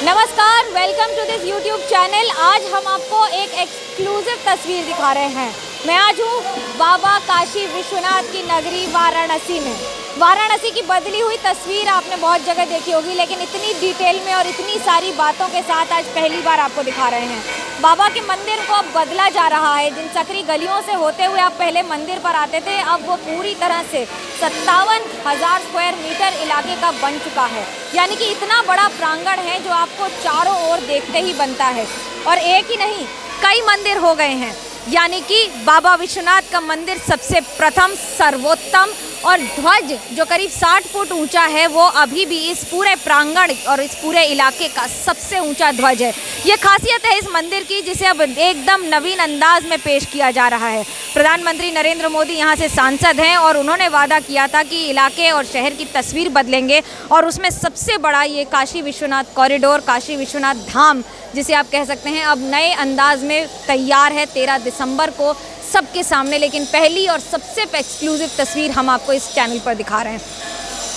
नमस्कार, welcome to this YouTube channel. आज हम आपको एक एक्सक्लूसिव तस्वीर दिखा रहे हैं। मैं आज हूँ बाबा काशी विश्वनाथ की नगरी वाराणसी में। वाराणसी की बदली हुई तस्वीर आपने बहुत जगह देखी होगी, लेकिन इतनी डिटेल में और इतनी सारी बातों के साथ आज पहली बार आपको दिखा रहे हैं। बाबा के मंदिर को अब बदला जा रहा है। जिन सकरी गलियों से होते हुए आप पहले मंदिर पर आते थे, अब वो पूरी तरह से 57,000 स्क्वायर मीटर इलाके का बन चुका है। यानी कि इतना बड़ा प्रांगण है जो आपको चारों ओर देखते ही बनता है। और एक ही नहीं, कई मंदिर हो गए हैं। यानी कि बाबा विश्वनाथ का मंदिर सबसे प्रथम, सर्वोत्तम, और ध्वज जो करीब 60 फुट ऊंचा है, वो अभी भी इस पूरे प्रांगण और इस पूरे इलाके का सबसे ऊंचा ध्वज है। ये खासियत है इस मंदिर की, जिसे अब एकदम नवीन अंदाज में पेश किया जा रहा है। प्रधानमंत्री नरेंद्र मोदी यहाँ से सांसद हैं और उन्होंने वादा किया था कि इलाके और शहर की तस्वीर बदलेंगे, और उसमें सबसे बड़ा ये काशी विश्वनाथ कॉरिडोर, काशी विश्वनाथ धाम जिसे आप कह सकते हैं, अब नए अंदाज में तैयार है 13 दिसंबर को सबके सामने। लेकिन पहली और सबसे एक्सक्लूसिव तस्वीर हम आपको इस चैनल पर दिखा रहे हैं।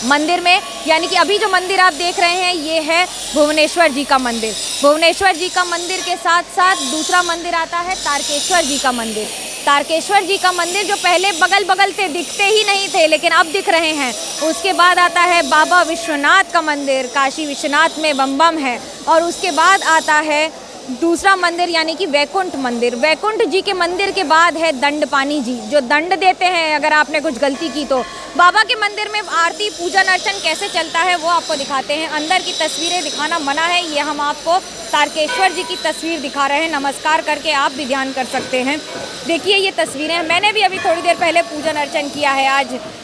मंदिर में, यानी कि अभी जो मंदिर आप देख रहे हैं, ये है भुवनेश्वर जी का मंदिर। भुवनेश्वर जी का मंदिर के साथ साथ दूसरा मंदिर आता है तारकेश्वर जी का मंदिर। तारकेश्वर जी का मंदिर जो पहले बगल बगल से दिखते ही नहीं थे, लेकिन अब दिख रहे हैं। उसके बाद आता है बाबा विश्वनाथ का मंदिर, काशी विश्वनाथ में बम बम है। और उसके बाद आता है दूसरा मंदिर, यानी कि वैकुंठ मंदिर। वैकुंठ जी के मंदिर के बाद है दंडपानी जी, जो दंड देते हैं अगर आपने कुछ गलती की तो। बाबा के मंदिर में आरती, पूजन अर्चन कैसे चलता है वो आपको दिखाते हैं। अंदर की तस्वीरें दिखाना मना है, ये हम आपको तारकेश्वर जी की तस्वीर दिखा रहे हैं। नमस्कार करके आप भी ध्यान कर सकते हैं। देखिए ये तस्वीरें, मैंने भी अभी थोड़ी देर पहले पूजन अर्चन किया है।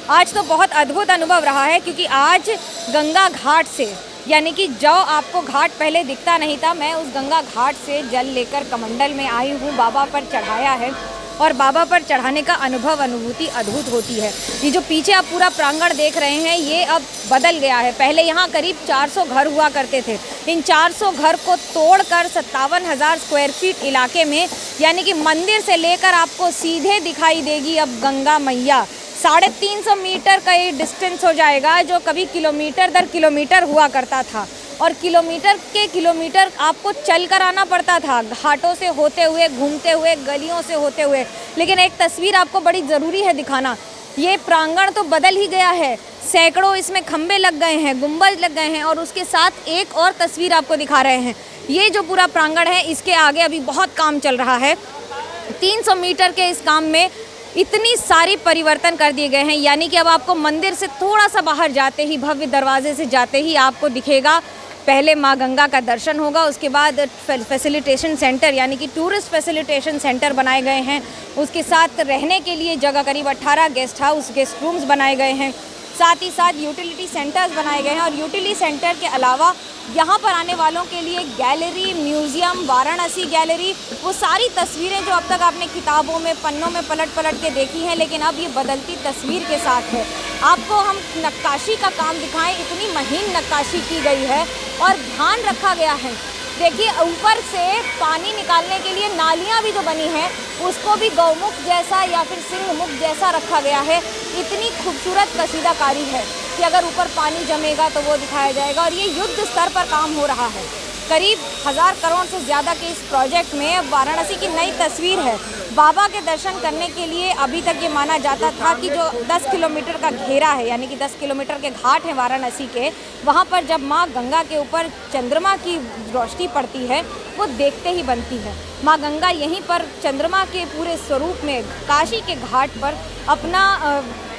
आज तो बहुत अद्भुत अनुभव रहा है, क्योंकि आज गंगा घाट से, यानी कि जो आपको घाट पहले दिखता नहीं था, मैं उस गंगा घाट से जल लेकर कमंडल में आई हूँ, बाबा पर चढ़ाया है। और बाबा पर चढ़ाने का अनुभूति अद्भुत होती है। ये जो पीछे आप पूरा प्रांगण देख रहे हैं, ये अब बदल गया है। पहले यहाँ करीब 400 घर हुआ करते थे। इन 400 घर को तोड़कर 57,000 स्क्वायर फीट इलाके में, यानी कि मंदिर से लेकर आपको सीधे दिखाई देगी अब गंगा मैया। 350 मीटर का ये डिस्टेंस हो जाएगा, जो कभी किलोमीटर दर किलोमीटर हुआ करता था। और किलोमीटर के किलोमीटर आपको चल कर आना पड़ता था, घाटों से होते हुए, घूमते हुए, गलियों से होते हुए। लेकिन एक तस्वीर आपको बड़ी ज़रूरी है दिखाना। ये प्रांगण तो बदल ही गया है, सैकड़ों इसमें खंबे लग गए हैं, गुंबज लग गए हैं। और उसके साथ एक और तस्वीर आपको दिखा रहे हैं। ये जो पूरा प्रांगण है, इसके आगे अभी बहुत काम चल रहा है। 300 मीटर के इस काम में इतनी सारी परिवर्तन कर दिए गए हैं। यानी कि अब आपको मंदिर से थोड़ा सा बाहर जाते ही, भव्य दरवाजे से जाते ही आपको दिखेगा, पहले माँ गंगा का दर्शन होगा। उसके बाद फैसिलिटेशन सेंटर, यानी कि टूरिस्ट फैसिलिटेशन सेंटर बनाए गए हैं। उसके साथ रहने के लिए जगह करीब 18 गेस्ट हाउस, गेस्ट रूम्स बनाए गए हैं। साथ ही साथ यूटिलिटी सेंटर्स बनाए गए हैं। और यूटिलिटी सेंटर के अलावा यहाँ पर आने वालों के लिए गैलरी, म्यूज़ियम, वाराणसी गैलरी, वो सारी तस्वीरें जो अब तक आपने किताबों में, पन्नों में पलट पलट के देखी हैं, लेकिन अब ये बदलती तस्वीर के साथ है। आपको हम नक्काशी का काम दिखाएं, इतनी महीन नक्काशी की गई है और ध्यान रखा गया है। देखिए ऊपर से पानी निकालने के लिए नालियाँ भी जो बनी हैं, उसको भी गौमुख जैसा या फिर सिंहमुख जैसा रखा गया है। इतनी खूबसूरत कसीदाकारी है कि अगर ऊपर पानी जमेगा तो वो दिखाया जाएगा। और ये युद्ध स्तर पर काम हो रहा है। करीब 1000 करोड़ से ज़्यादा के इस प्रोजेक्ट में वाराणसी की नई तस्वीर है। बाबा के दर्शन करने के लिए अभी तक ये माना जाता था कि जो 10 किलोमीटर का घेरा है, यानी कि 10 किलोमीटर के घाट हैं वाराणसी के, वहाँ पर जब माँ गंगा के ऊपर चंद्रमा की रोशनी पड़ती है, वो देखते ही बनती है। माँ गंगा यहीं पर चंद्रमा के पूरे स्वरूप में काशी के घाट पर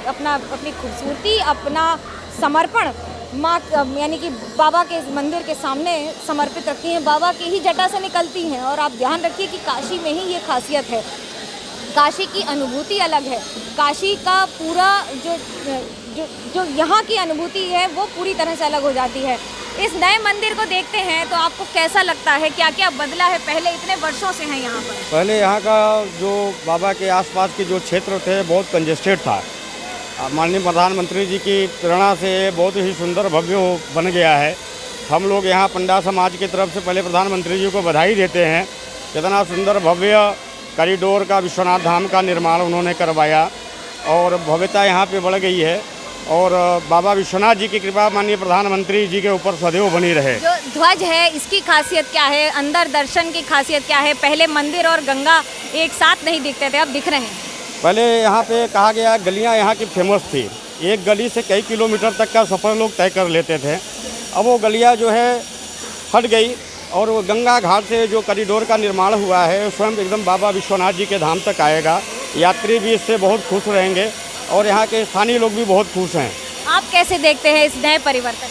अपनी खूबसूरती, अपना समर्पण माँ, यानी कि बाबा के मंदिर के सामने समर्पित रखती हैं। बाबा की ही जटा से निकलती हैं। और आप ध्यान रखिए कि काशी में ही ये खासियत है। काशी की अनुभूति अलग है। काशी का पूरा जो यहाँ की अनुभूति है, वो पूरी तरह से अलग हो जाती है। इस नए मंदिर को देखते हैं तो आपको कैसा लगता है, क्या क्या बदला है? पहले इतने वर्षों से हैं यहाँ पर। पहले यहाँ का जो बाबा के आसपास के जो क्षेत्र थे, बहुत कंजेस्टेड था। माननीय प्रधानमंत्री जी की प्रेरणा से बहुत ही सुंदर भव्य बन गया है। हम लोग यहाँ पंडा समाज की तरफ से पहले प्रधानमंत्री जी को बधाई देते हैं। कितना सुंदर भव्य कॉरिडोर का विश्वनाथ धाम का निर्माण उन्होंने करवाया और भव्यता यहाँ पे बढ़ गई है। और बाबा विश्वनाथ जी की कृपा माननीय प्रधानमंत्री जी के ऊपर सदैव बनी रहे। जो ध्वज है इसकी खासियत क्या है, अंदर दर्शन की खासियत क्या है? पहले मंदिर और गंगा एक साथ नहीं दिखते थे, अब दिख रहे हैं। पहले यहाँ पे कहा गया गलियाँ यहाँ की फेमस थी, एक गली से कई किलोमीटर तक का सफ़र लोग तय कर लेते थे। अब वो गलियाँ जो है हट गई और वो गंगा घाट से जो कॉरिडोर का निर्माण हुआ है स्वयं एकदम बाबा विश्वनाथ जी के धाम तक आएगा। यात्री भी इससे बहुत खुश रहेंगे और यहाँ के स्थानीय लोग भी बहुत खुश हैं। आप कैसे देखते हैं इस नए परिवर्तन?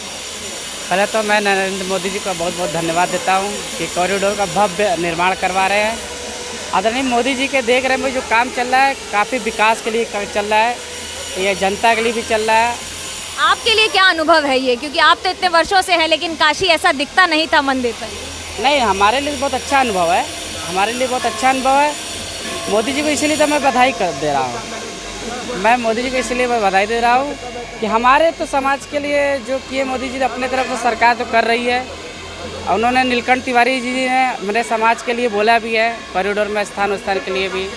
पहले तो मैं नरेंद्र मोदी जी का बहुत बहुत धन्यवाद देता हूँ कि कॉरिडोर का भव्य निर्माण करवा रहे हैं। आदरणीय मोदी जी के देख रहे हैं जो काम चल रहा है, काफ़ी विकास के लिए चल रहा है, ये जनता के लिए भी चल रहा है। आपके लिए क्या अनुभव है ये, क्योंकि आप तो इतने वर्षों से हैं लेकिन काशी ऐसा दिखता नहीं था मंदिर पर? नहीं, हमारे लिए बहुत अच्छा अनुभव है, हमारे लिए बहुत अच्छा अनुभव है। मोदी जी को इसीलिए तो मैं बधाई दे रहा हूँ। मैं मोदी जी को इसलिए मैं बधाई दे रहा हूँ कि हमारे तो समाज के लिए जो किए मोदी जी अपने तरफ से सरकार तो कर रही है। उन्होंने नीलकंठ तिवारी जी ने मेरे समाज के लिए बोला भी है, कॉरिडोर में स्थान के लिए भी।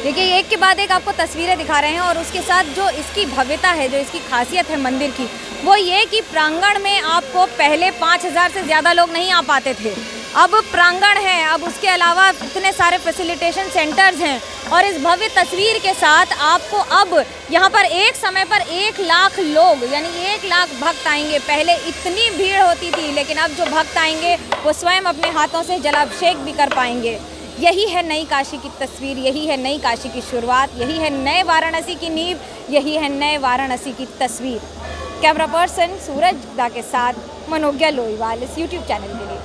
देखिए एक के बाद एक आपको तस्वीरें दिखा रहे हैं और उसके साथ जो इसकी भव्यता है, जो इसकी खासियत है मंदिर की, वो ये कि प्रांगण में आपको पहले 5000 से ज़्यादा लोग नहीं आ पाते थे, अब प्रांगण है, अब उसके अलावा इतने सारे फैसिलिटेशन सेंटर्स हैं और इस भव्य तस्वीर के साथ आपको अब यहाँ पर एक समय पर 1 लाख लोग यानी 1 लाख भक्त आएंगे। पहले इतनी भीड़ होती थी लेकिन अब जो भक्त आएंगे वो स्वयं अपने हाथों से जलाभिषेक भी कर पाएंगे। यही है नई काशी की तस्वीर, यही है नई काशी की शुरुआत, यही है नए वाराणसी की नींव, यही है नए वाराणसी की तस्वीर। कैमरा पर्सन सूरज दा के साथ मनोज्ञा लोईवाल इस यूट्यूब चैनल के लिए।